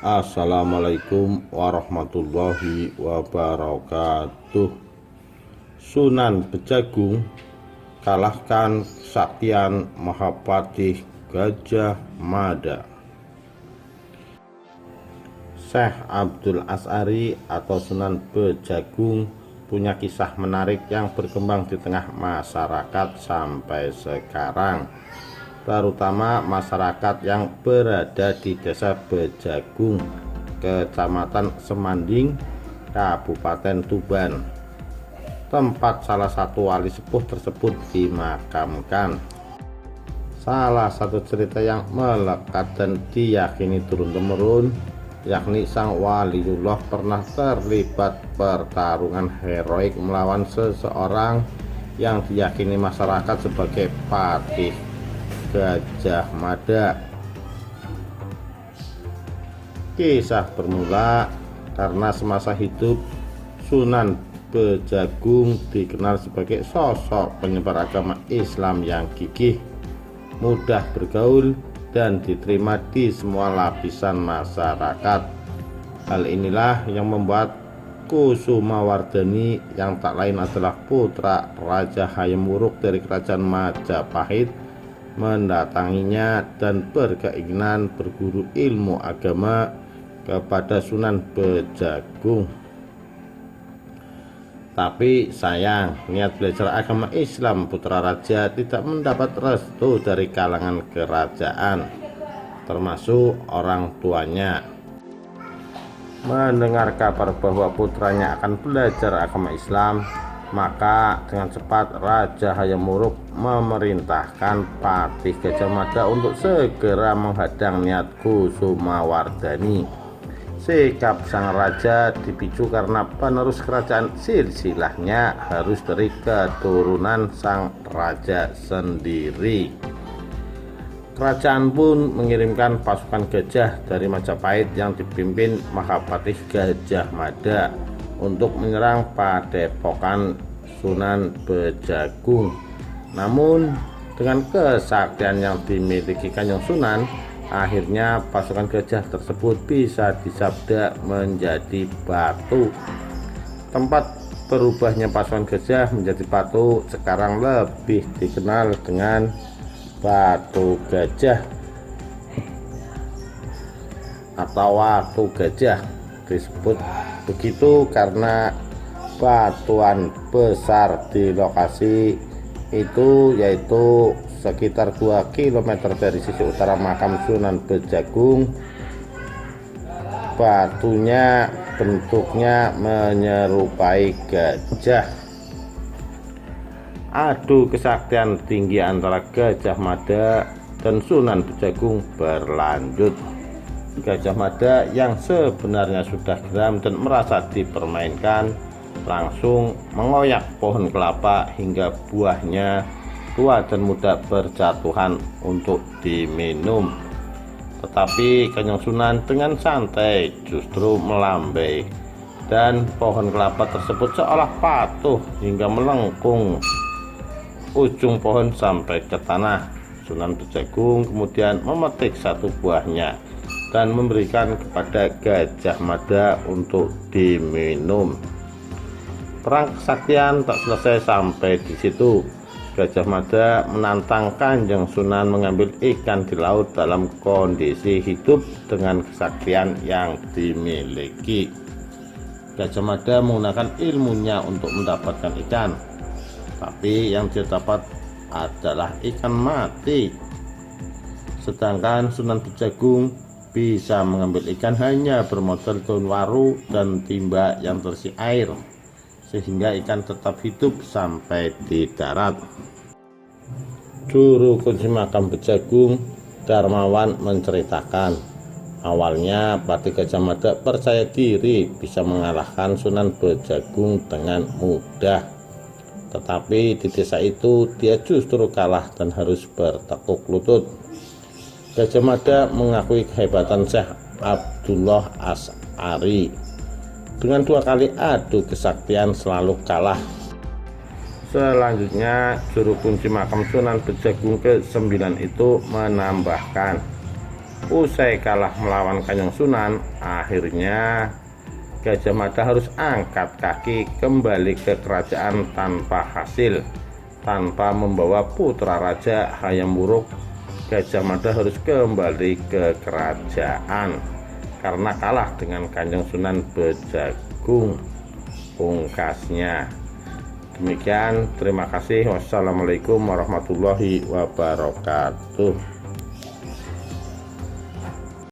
Assalamualaikum warahmatullahi wabarakatuh. Sunan Bejagung kalahkan kesaktian Mahapatih Gajah Mada. Syekh Abdul Asy'ari atau Sunan Bejagung punya kisah menarik yang berkembang di tengah masyarakat sampai sekarang, terutama masyarakat yang berada di Desa Bejagung, Kecamatan Semanding, Kabupaten Tuban, tempat salah satu wali sepuh tersebut dimakamkan. Salah satu cerita yang melekat dan diyakini turun-temurun, yakni sang waliullah pernah terlibat pertarungan heroik melawan seseorang yang diyakini masyarakat sebagai patih Gajah Mada. Kisah bermula karena semasa hidup Sunan Bejagung dikenal sebagai sosok penyebar agama Islam yang gigih, mudah bergaul, dan diterima di semua lapisan masyarakat. Hal inilah yang membuat Kusumawardhani, yang tak lain adalah putra Raja Hayam Wuruk dari Kerajaan Majapahit, mendatanginya dan berkeinginan berguru ilmu agama kepada Sunan Bejagung. Tapi sayang, niat belajar agama Islam putra raja tidak mendapat restu dari kalangan kerajaan, termasuk orang tuanya. Mendengar kabar bahwa putranya akan belajar agama Islam, maka dengan cepat Raja Hayam Wuruk memerintahkan Patih Gajah Mada untuk segera menghadang niat Kusumawardhani. Sikap sang raja dipicu karena penerus kerajaan silsilahnya harus dari keturunan sang raja sendiri. Kerajaan pun mengirimkan pasukan gajah dari Majapahit yang dipimpin Mahapatih Gajah Mada untuk menyerang padepokan Sunan Bejagung. Namun dengan kesaktian yang dimiliki Kanjeng Sunan, akhirnya pasukan gajah tersebut bisa disabda menjadi batu. Tempat berubahnya pasukan gajah menjadi batu sekarang lebih dikenal dengan Batu Gajah atau Watu Gajah. Disebut begitu karena batuan besar di lokasi itu, yaitu sekitar 2 km dari sisi utara makam Sunan Bejagung. Batunya bentuknya menyerupai gajah. Adu kesaktian tinggi antara Gajah Mada dan Sunan Bejagung berlanjut. Gajah Mada yang sebenarnya sudah geram dan merasa dipermainkan langsung mengoyak pohon kelapa hingga buahnya tua dan muda berjatuhan untuk diminum. Tetapi Kanjeng Sunan dengan santai justru melambai, dan pohon kelapa tersebut seolah patuh hingga melengkung ujung pohon sampai ke tanah. Sunan Bejagung kemudian memetik satu buahnya dan memberikan kepada Gajah Mada untuk diminum. Perang kesaktian tak selesai sampai di situ. Gajah Mada menantang Kanjeng Sunan mengambil ikan di laut dalam kondisi hidup dengan kesaktian yang dimiliki. Gajah Mada menggunakan ilmunya untuk mendapatkan ikan, tapi yang dia dapat adalah ikan mati. Sedangkan Sunan Bejagung bisa mengambil ikan hanya bermodal daun waru dan timba yang terisi air, sehingga ikan tetap hidup sampai di darat. Juru kunci makam Bejagung, Darmawan, menceritakan, awalnya Patih Gajah Mada percaya diri bisa mengalahkan Sunan Bejagung dengan mudah. Tetapi di desa itu dia justru kalah dan harus bertekuk lutut. Gajah Mada mengakui kehebatan Syekh Abdullah Asy'ari. Dengan 2 kali adu kesaktian selalu kalah. Selanjutnya, juru kunci makam Sunan Bejagung ke-9 itu menambahkan, Usai kalah melawan Kanjeng Sunan, akhirnya Gajah Mada harus angkat kaki kembali ke kerajaan tanpa hasil. Tanpa membawa putra raja Hayam Wuruk, Gajah Mada harus kembali ke kerajaan karena kalah dengan Kanjeng Sunan Bejagung, pungkasnya. Demikian, terima kasih. Wassalamualaikum warahmatullahi wabarakatuh.